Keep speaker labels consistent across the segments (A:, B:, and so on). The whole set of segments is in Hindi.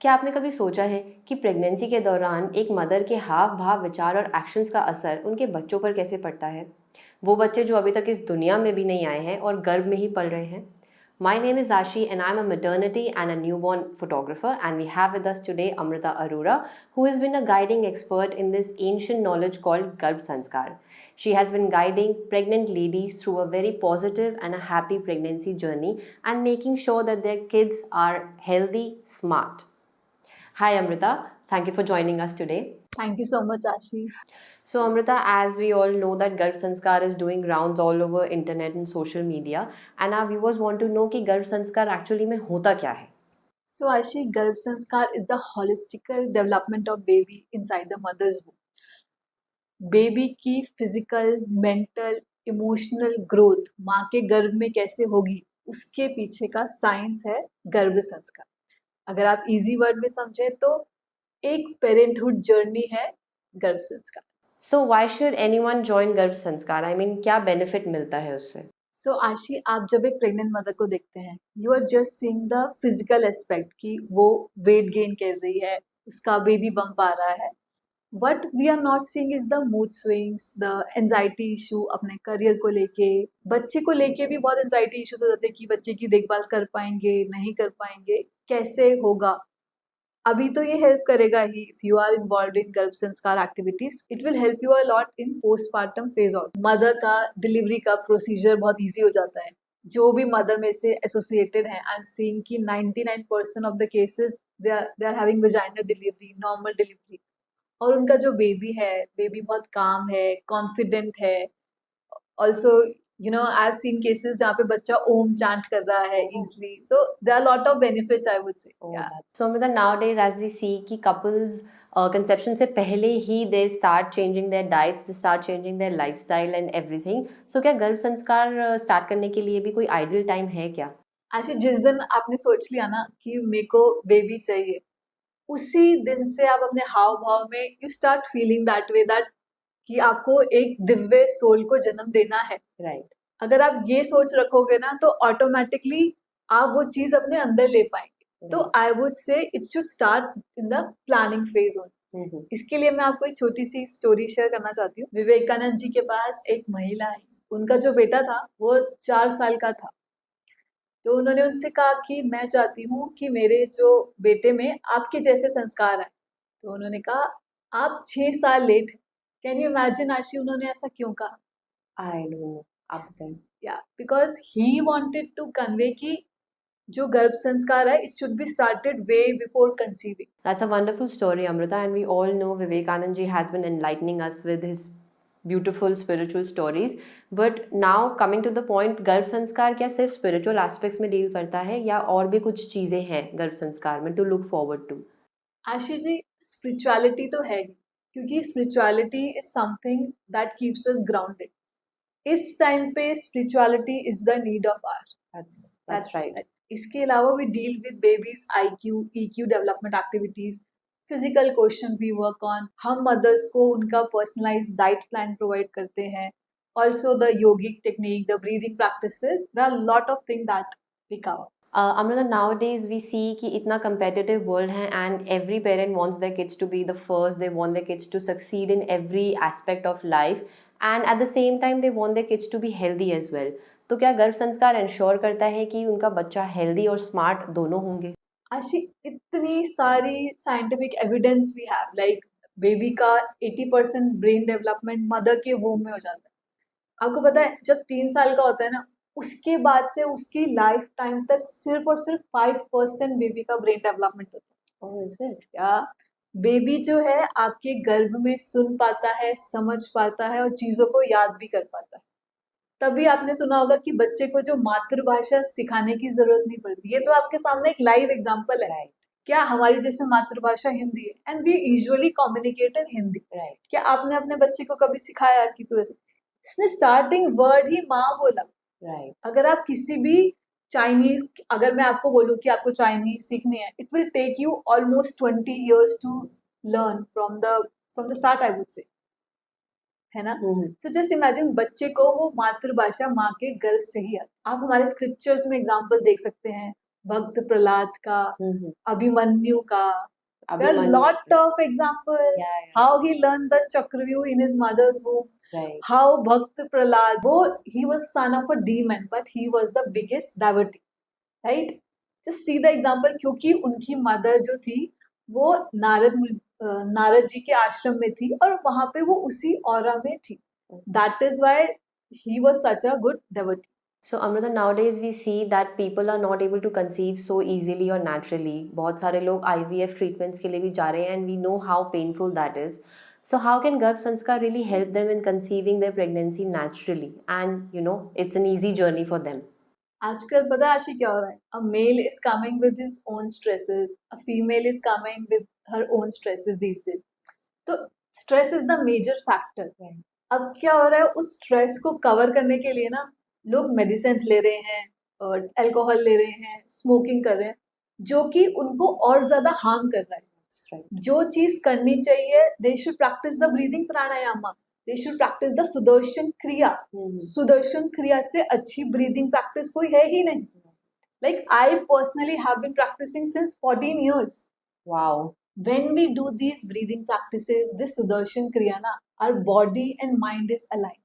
A: क्या आपने कभी सोचा है कि प्रेगनेंसी के दौरान एक मदर के हाव भाव, विचार और एक्शंस का असर उनके बच्चों पर कैसे पड़ता है? वो बच्चे जो अभी तक इस दुनिया में भी नहीं आए हैं और गर्भ में ही पल रहे हैं। My name is Ashi and I'm a maternity and a newborn photographer, and we have with us today Amrita Arora, who has been a guiding expert in this ancient knowledge called Garbh Sanskar. She has been guiding pregnant ladies through a very positive and a happy pregnancy journey and making sure that their kids are healthy, smart. Hi Amrita, thank you for joining us today.
B: Thank you so much, Ashi.
A: So Amrita, as we all know that Garv Sanskar is doing rounds all over internet and social media, and our viewers want to know कि गर्भ संस्कार actually में होता क्या है?
B: So, Ashi, Garbh Sanskar is the holistical development of baby inside the mother's womb. Baby की फिजिकल, मेंटल, इमोशनल ग्रोथ माँ के गर्भ में कैसे होगी, उसके पीछे का साइंस है गर्भ संस्कार. अगर आप इजी वर्ड में समझे तो एक पेरेंटहुड जर्नी है गर्भ संस्कार.
A: So why should anyone join गर्भ संस्कार? I mean, क्या बेनिफिट मिलता है उससे?
B: सो आशी, आप जब एक प्रेग्नेंट मदर को देखते हैं, you are just seeing the physical aspect कि वो वेट गेन कर रही है, उसका बेबी बम्प आ रहा है. What we are not seeing is the mood swings, the anxiety issue अपने करियर को लेके. बच्चे को लेके भी बहुत एंजाइटी इश्यूज हो जाते हैं कि बच्चे की देखभाल कर पाएंगे, नहीं कर पाएंगे, कैसे होगा. अभी तो ये हेल्प करेगा ही. If you are involved in गर्भ संस्कार activities, it will help you a lot in postmortem phase. Of mother का डिलीवरी का प्रोसीजर बहुत ईजी हो जाता है. जो भी मदर में से एसोसिएटेड है, आई एम सीइंग कि 99% of the cases they are having vaginal delivery, normal delivery. और उनका जो बेबी है, बेबी बहुत काम है, कॉन्फिडेंट है. ऑल्सो I've seen cases जहाँ पे बच्चा ओम चांट कर रहा है easily. So there are a lot of benefits, I would say.
A: Oh,
B: Yeah.
A: so Amrita, nowadays as we see कि couples conception से पहले ही they start changing their diets, they start changing their lifestyle and everything. So क्या गर्भ संस्कार start करने के लिए भी कोई ideal time है क्या?
B: ऐसे जिस दिन आपने सोच लिया ना कि मेरे को बेबी चाहिए, उसी दिन से आप अपने हाव भाव में you start feeling that way, that कि आपको एक दिव्य सोल को जन्म देना है.
A: Right.
B: अगर आप ये सोच रखोगे ना तो ऑटोमेटिकली आप वो चीज अपने अंदर ले पाएंगे. तो आई वुड से it should start in the planning phase only. इसके लिए मैं आपको एक छोटी सी स्टोरी शेयर करना चाहती हूँ. विवेकानंद जी के पास एक महिला है. उनका जो बेटा था वो 4 साल का था. तो उन्होंने उनसे कहा कि मैं चाहती हूँ कि मेरे जो बेटे में आपके जैसे संस्कार आए. तो उन्होंने कहा आप 6 साल लेट. कैन यू इमेजिन आशी, उन्होंने ऐसा क्यों कहा?
A: I don't know. Up then.
B: या because he wanted to convey कि जो गर्भ संस्कार है, it should be started way before conceiving.
A: That's a wonderful story, Amrita, and we all know Vivekanand ji has been enlightening us with his beautiful spiritual stories. But now coming to the point, गर्भ संस्कार क्या सिर्फ spiritual aspects में डील करता है या और भी कुछ चीजें हैं गर्भ संस्कार में to look forward to?
B: Ashish ji, spirituality तो है ही, क्योंकि spirituality is something that keeps us grounded. इस टाइम पे spirituality is the need of hour.
A: That's right.
B: इसके अलावा we deal with babies IQ, EQ development activities, physical question we work on. हम मदर्स को उनका पर्सनलाइज डाइट प्लान प्रोवाइड करते हैं. Also the yogic technique, the breathing practices, there are lot of thing that we cover.
A: Amrita, nowadays we see कि इतना competitive world है and every parent wants their kids to be the first. They want their kids to succeed in every aspect of life, and at the same time they want their kids to be healthy as well. तो क्या गर्भ संस्कार इंश्योर करता है कि उनका बच्चा हेल्दी और स्मार्ट दोनों होंगे?
B: आशी, इतनी सारी scientific evidence we have, like baby का 80% ब्रेन डेवलपमेंट मदर के वूम में हो जाता है. आपको पता है जब 3 साल का होता है ना, उसके बाद से उसकी लाइफ टाइम तक सिर्फ और सिर्फ 5% बेबी का ब्रेन डेवलपमेंट होता है.
A: Oh, is it?
B: या बेबी जो है आपके गर्भ में सुन पाता है, समझ पाता है और चीजों को याद भी कर पाता है. तभी आपने सुना होगा कि बच्चे को जो मातृभाषा सिखाने की जरूरत नहीं पड़ती. ये तो आपके सामने एक लाइव एग्जांपल है. क्या हमारी जैसे मातृभाषा हिंदी है and we usually communicate in Hindi. क्या आपने अपने बच्चे को कभी सिखाया कि तू ऐसे? इसने स्टार्टिंग वर्ड ही माँ बोला. अगर आप किसी भी चाइनीज, अगर मैं आपको बोलूँ कि आपको चाइनीज सीखनी है, it will take you almost 20 years to learn from the start, I would say, है ना. सो जस्ट इमेजिन बच्चे को वो मातृभाषा माँ के गर्भ से ही आती. आप हमारे स्क्रिप्चर्स में एग्जाम्पल देख सकते हैं. भक्त प्रहलाद का,
A: Mm-hmm.
B: अभिमन्यु का. There are
A: Abhimanyu.
B: lot of examples.
A: Yeah,
B: How he learned the Chakravyuh in his mother's womb.
A: right.
B: How Bhakt Prahlad, he was son of a demon, but he was the biggest devotee, right? Just see the example, क्योंकि उनकी mother जो थी वो नारद जी के आश्रम में थी और वहां पे वो उसी ऑरा में थी. That is why he was such a good devotee.
A: So Amrita, nowadays we see that people are not able to conceive so easily or naturally. बहुत सारे लोग IVF treatments के लिए भी जा रहे हैं and we know how painful that is. So how can Garbh Sanskar really help them in conceiving their pregnancy naturally? And it's an easy journey for them.
B: आजकल पता है आशी क्या हो रहा है? A male is coming with his own stresses, a female is coming with her own stresses these days. तो stress is the major factor. अब क्या हो रहा है, उस स्ट्रेस को कवर करने के लिए ना लोग मेडिसिन ले रहे हैं और अल्कोहल ले रहे हैं, स्मोकिंग कर रहे हैं, जो कि उनको और ज्यादा हार्म कर रहा है. जो चीज करनी चाहिए, they should practice the breathing pranayama, they should practice the Sudarshan क्रिया. सुदर्शन क्रिया से अच्छी ब्रीदिंग प्रैक्टिस कोई है ही नहीं. Like I personally have been practicing since 14 years.
A: Wow.
B: When we do these breathing practices, this Sudarshan Kriya, our body and mind is aligned.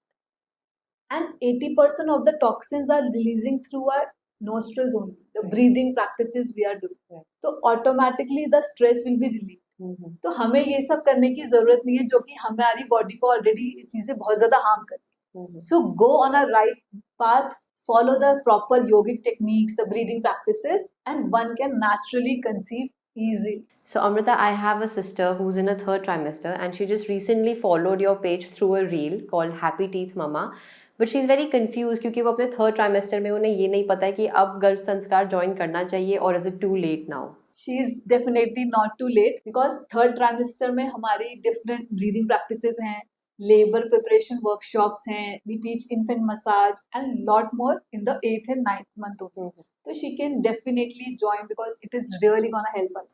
B: And 80% of the toxins are releasing through our nostrils only. The breathing practices we are doing. So automatically the stress will be relieved. तो हमें ये सब करने की जरूरत नहीं है जो कि हमारी बॉडी को ऑलरेडी चीजें बहुत ज्यादा हार्म करती. So go on a right path, follow the proper yogic techniques, the breathing practices, and one can naturally conceive easily.
A: So Amrita, I have a sister who's in a third trimester and she just recently followed your page through a reel called Happy Teeth Mama. But she's very confused क्योंकि वो अपने थर्ड ट्राइमेस्टर में उन्हें ये नहीं पता है कि अब गर्भ संस्कार ज्वाइन करना चाहिए और is it too late now.
B: She is definitely not too late because third trimester में हमारी different breathing practices हैं, labor preparation workshops हैं, we teach infant massage and lot more in the 8th and 9th month also. So she can definitely join because it is really gonna help her.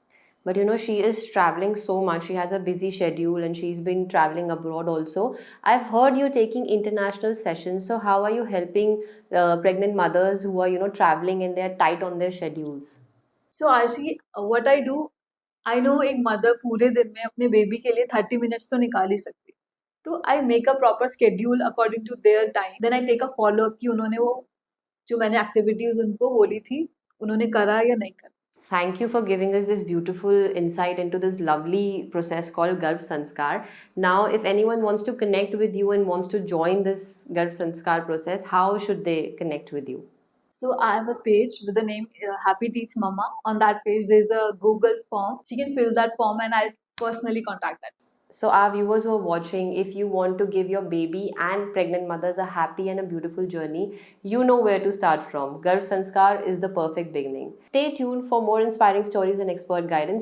A: But she is traveling so much. She has a busy schedule and she's been traveling abroad also. I've heard you taking international sessions. So how are you helping pregnant mothers who are traveling and they're tight on their schedules?
B: So Arshi, what I do, I know एक mother पूरे दिन में अपने बेबी के लिए 30 minutes तो निकाल ही सकती. तो I make a proper schedule according to their time. Then I take a follow up कि उन्होंने वो जो मैंने activities उनको बोली थी उन्होंने करा या नहीं करा.
A: Thank you for giving us this beautiful insight into this lovely process called Garbh Sanskar. Now, if anyone wants to connect with you and wants to join this Garbh Sanskar process, how should they connect with you?
B: So I have a page with the name Happy Teeth Mama. On that page, there's a Google form. She can fill that form and I'll personally contact that.
A: So our viewers who are watching, if you want to give your baby and pregnant mothers a happy and a beautiful journey, you know where to start from. Garbh Sanskar is the perfect beginning. Stay tuned for more inspiring stories and expert guidance.